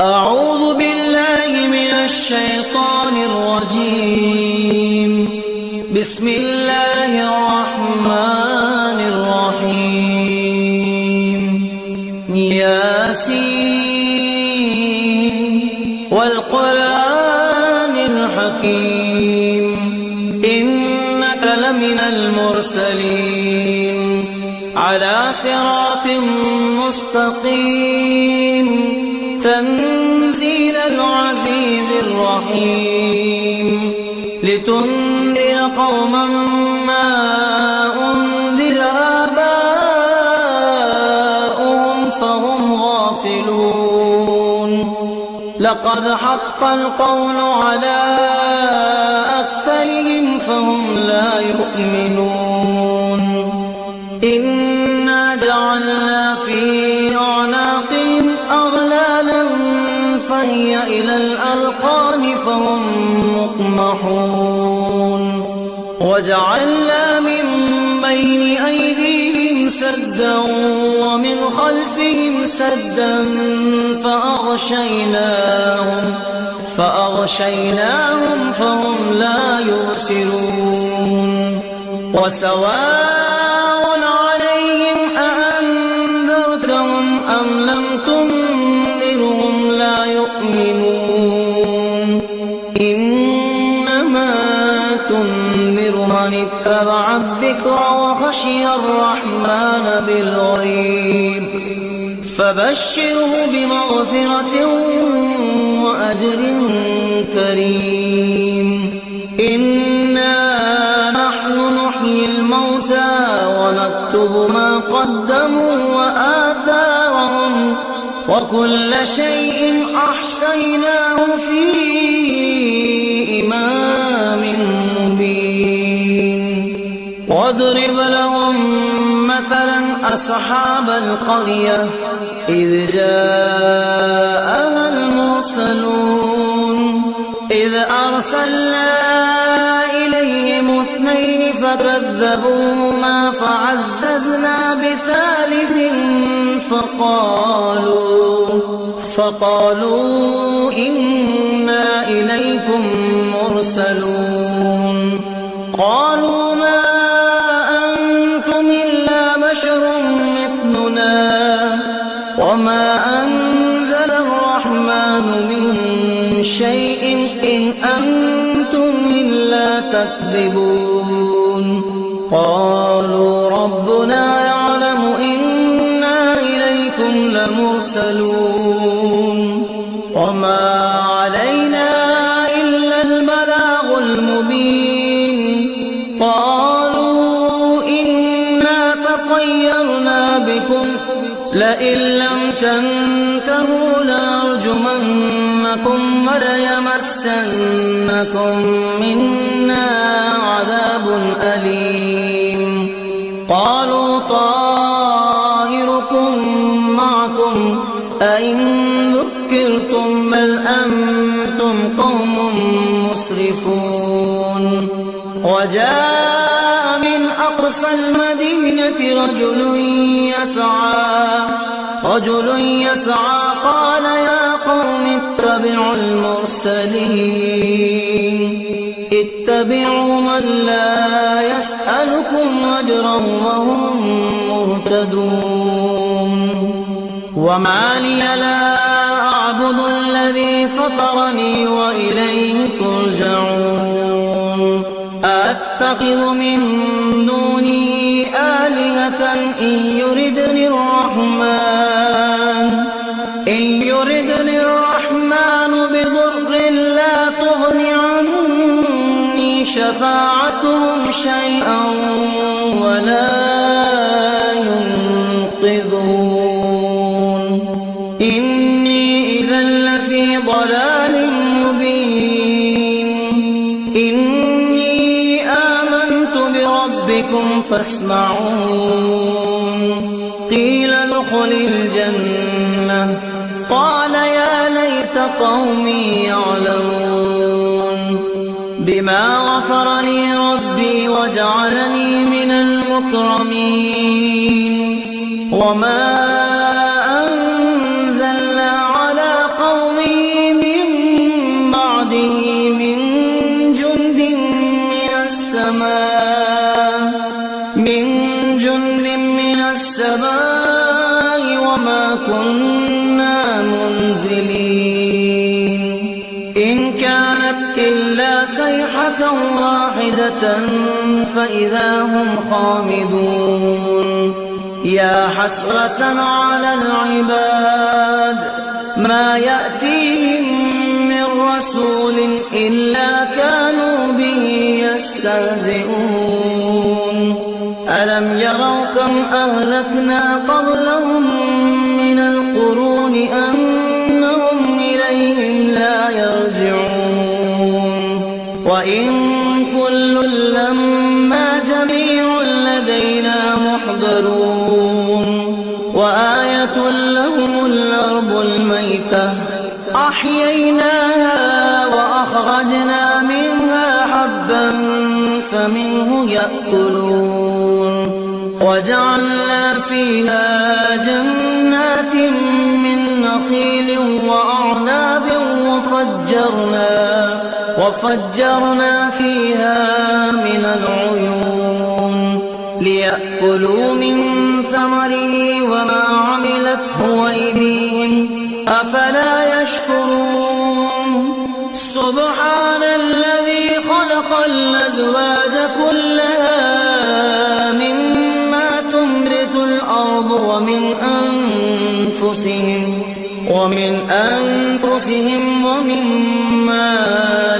أعوذ بالله من الشيطان الرجيم. بسم الله الرحمن الرحيم. ياسين والقرآن الحكيم إنك لمن المرسلين على صراط مستقيم تنزيل العزيز الرحيم لتنذر قوما ما أنذر آباؤهم فهم غافلون لقد حق القول على أكثرهم فهم لا يؤمنون إنا جعلنا في أعناقهم أغلالا فهي إلى الأذقان فهم مقمحون وجعلنا من بين أيديهم سدا ومن خلفهم سدا فأغشيناهم فهم لا يبصرون وسواء عليهم أأنذرتهم أم لم تنذرهم لا يؤمنون إنما تنذر من اتبع الذكر وخشي الرحمن بالغيب فبشره بمغفرة وأجر كريم. إنا نحن نحيي الموتى ونكتب ما قدموا وآثارهم وكل شيء أحصيناه في إمام مبين. واضرب لهم مثلا أصحاب القرية إذ جاءها المرسلون إذ أرسلنا إليهم 2 فكذبوهما فعززنا بثالث فقالوا إنا إليكم مرسلون قالوا ما أنتم إلا بشر مثلنا وما أنزل الرحمن من شيء إن أنتم إلا تكذبون. قالوا ربنا يعلم إنا إليكم لمرسلون وما علينا إلا البلاغ المبين. قالوا إنا تطيرنا بكم لئن لم تنتهوا لنرجمنكم وليمسنكم منا عذاب أليم. قالوا طائركم معكم أئن ذكرتم بل أنتم قوم مسرفون. وجاء من أقصى المدينة رجل يسعى قال يا قوم اتبعوا المرسلين اتبعوا من لا يسألكم أجرا وهم مهتدون. وما لي لا أعبد الذي فطرني وإليه ترجعون. أتخذ من دونه آلهة إن يردني الرحمن بضر لا تغن عني شفاعتهم شيئا ولا ينقذون. إني إذا لفي ضلال مبين. إني آمنت بربكم فاسمعون. قيل ادخل الجنة قال يا ليت قومي يعلمون بما غفر لي ربي وجعلني من المكرمين. وما أنزلنا على قوم جند من السماء وما كنا منزلين إن كانت إلا صيحة واحدة فإذا هم خامدون يا حسرة على العباد ما يأتيهم من رسول إلا كانوا به يستهزئون ألم يروا كم أهلكنا قبلهم من القرون أنهم إليهم لا يرجعون وإن كل لما جميع لدينا محضرون وآية لهم الأرض الميتة أحييناها وأخرجنا منها حبا فمنه يأكلون وجعلنا فيها جنات من نخيل وأعناب وفجرنا فيها من العيون ليأكلوا من ثمره وما عملته أيديهم أفلا يشكرون سبحان الذي خلق الأزواج كلها مما تنبت الأرض ومن أنفسهم ومما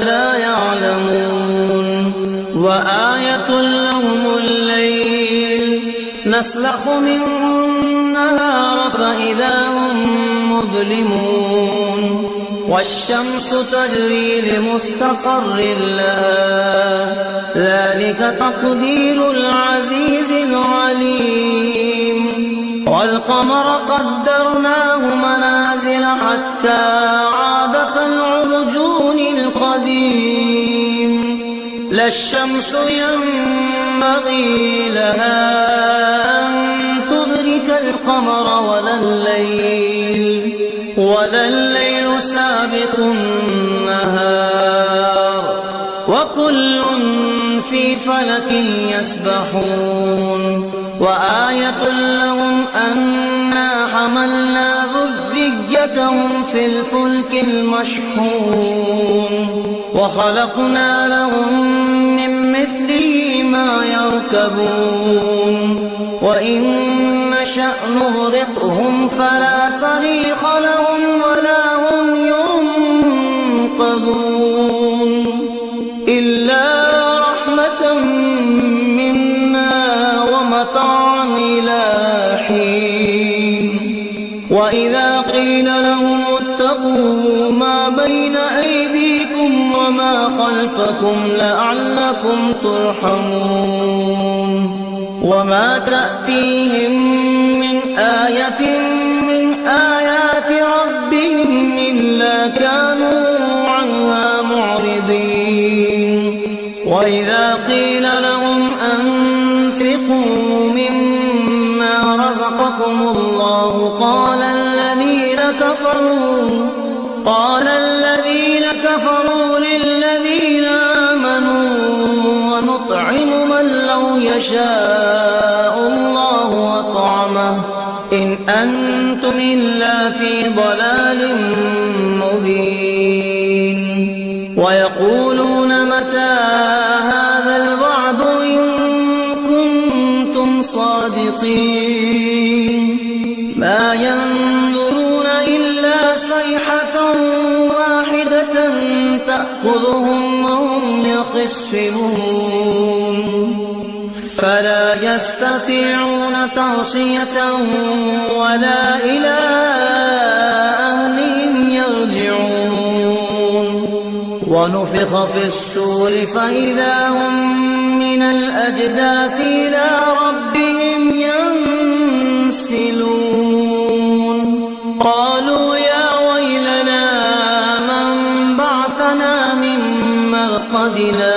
لا يعلمون وآية لهم الليل نسلخ منه النهار فإذا هم مظلمون والشمس تجري لمستقر لها ذلك تقدير العزيز العليم والقمر قدرناه منازل حتى عاد كالعرجون القديم لا الشمس ينبغي لها أن تدرك القمر ولا الليل سابق النهار وكل في فلك يسبحون وآية لهم أنا حملنا ذريتهم في الفلك المشحون وخلقنا لهم من مثله ما يركبون وإن نشأ نغرقهم فلا صريخ لهم ولا هم ينقذون إلا رحمة منا ومتاعا إلى حين وإذا قيل لهم اتقوا ما بين أيديكم وما خلفكم لعلكم ترحمون وما تأتيهم من آية من آيات ربهم إلا كانوا عنها معرضين وإذا قيل لهم أنفقوا مما رزقكم الله قال الذين كفروا للذين آمنوا ونطعم من لو يشاء الله وطعمه إن أنتم إلا في ضلال مبين ويقولون متى هذا الوعد إن كنتم صادقين ما ينظرون إلا صيحة واحدة تأخذهم وهم يخصفون فلا يستطيعون توصية ولا إلى أهلهم يرجعون ونفخ في الصور فإذا هم من الأجداث إلى ربهم ينسلون قالوا يا ويلنا من بعثنا من مرقدنا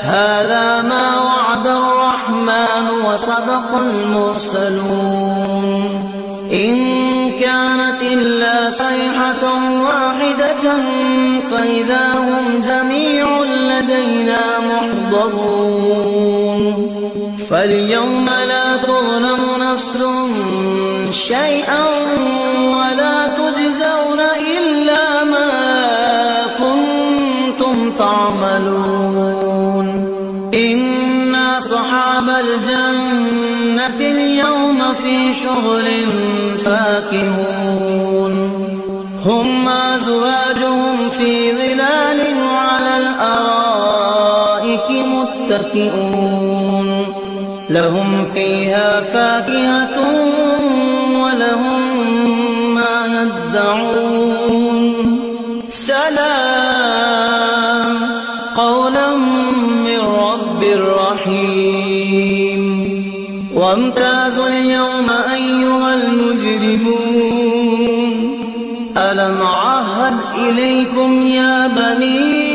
هذا ما وعد الرحمن وصدق المرسلون إن كانت إلا صيحة واحدة فإذا هم جميع لدينا محضرون فاليوم لا تظلم نفس شيئا ولا تجزون إلا ما كنتم تعملون. إن أصحاب الجنة اليوم في شغل فاكهون. هم وأزواجهم في ظلال على الأرائك متكئون. لهم فيها فاكهة ولهم ما يدعون. سلام قولا من رب رحيم. وامتازوا اليوم أيها المجرمون. ألم أعهد إليكم يا بني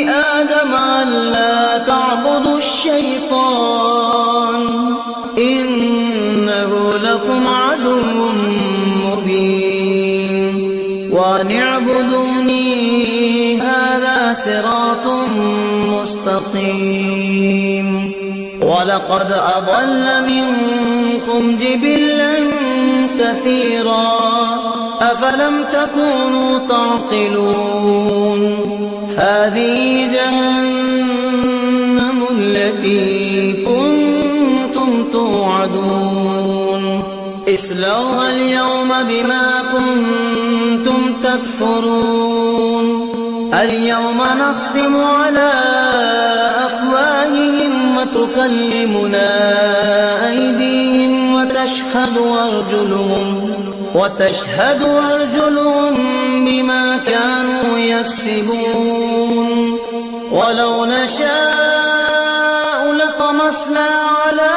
آدم ألا تعبدوا الشيطان إنه لكم عدو مبين. وأن اعبدوني هذا صراط مستقيم. ولقد أضل منكم جبلا كثيرا أفلم تكونوا تعقلون. هذه جهنم التي كنتم توعدون. اصلوها اليوم بما كنتم تكفرون. اليوم نختم على أفواههم وتكلمنا أيديهم وتشهد أرجلهم بما كانوا يكسبون. ولو نشاء لطمسنا على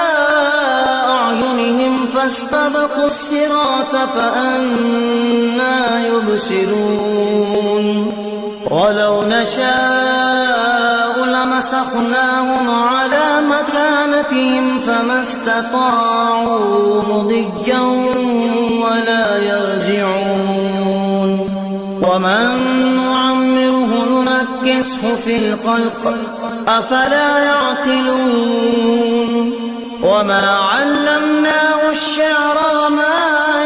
أعينهم فاستبقوا الصراط فأنى يبصرون. ولو نشاء لمسخناهم على مكانتهم فما استطاعوا مضيا ولا يرجعون. ومن نعمره ننكسه في الخلق أفلا يعقلون. وما علمناه الشعر وما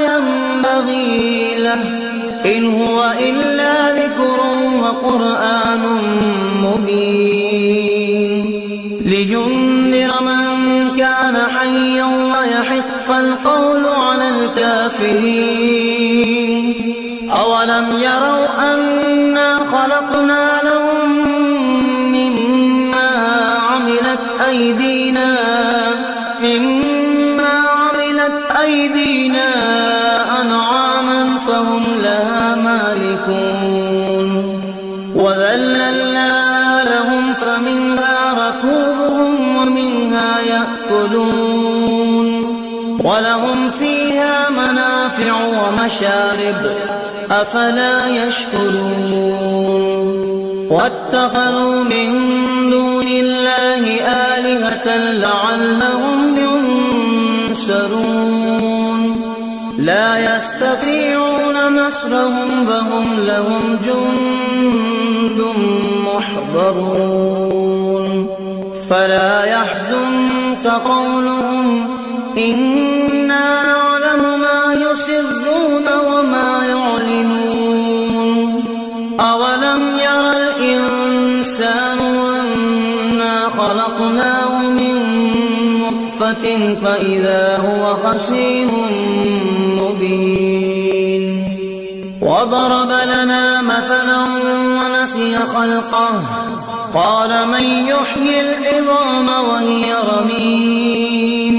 ينبغي له إن هو إلا ذكر وقرآن مبين. لينذر من كان حيا ويحق القول على الكافرين. أولم يروا أنا خلقنا لهم مما عملت أيدينا أنعاما فهم لها مالكون. وذللناها لهم فمنها ركوبهم ومنها يأكلون. ولهم فيها منافع ومشارب أفلا يشكرون. واتخذوا من دون الله آلهة لعلهم ينصرون. لا يستطيعون نصرهم وهم لهم جند محضرون. فلا يحزنك قولهم إنا نعلم ما يسرون وما يعلنون. أولم ير الإنسان أنا خلقناه من نطفة فإذا هو خصيم مبين. وضرب لنا مثلا ونسي خلقه قال من يحيي العظام وهي رميم.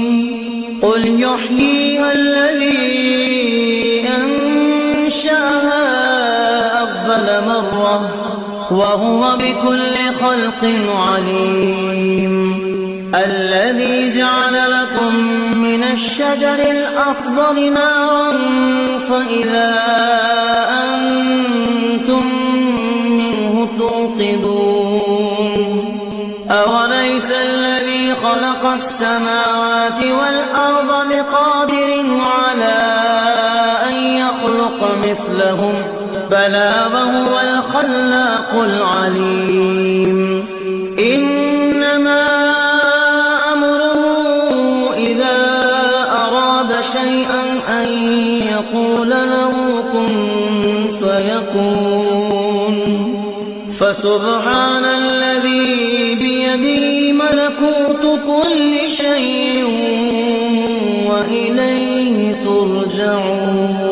قل يحييها الذي أنشأها أول مرة وهو بكل خلق عليم. الذي جعل لكم من الشجر الأخضر نارا فإذا أنتم منه توقدون. أوليس الذي خلق السماوات والأرض بقادر على أن يخلق مثلهم بلى وهو الخلاق العليم. إنما أمره شيئا أن يقول له كن فيكون. فسبحان الذي بيده ملكوت كل شيء وإليه ترجعون.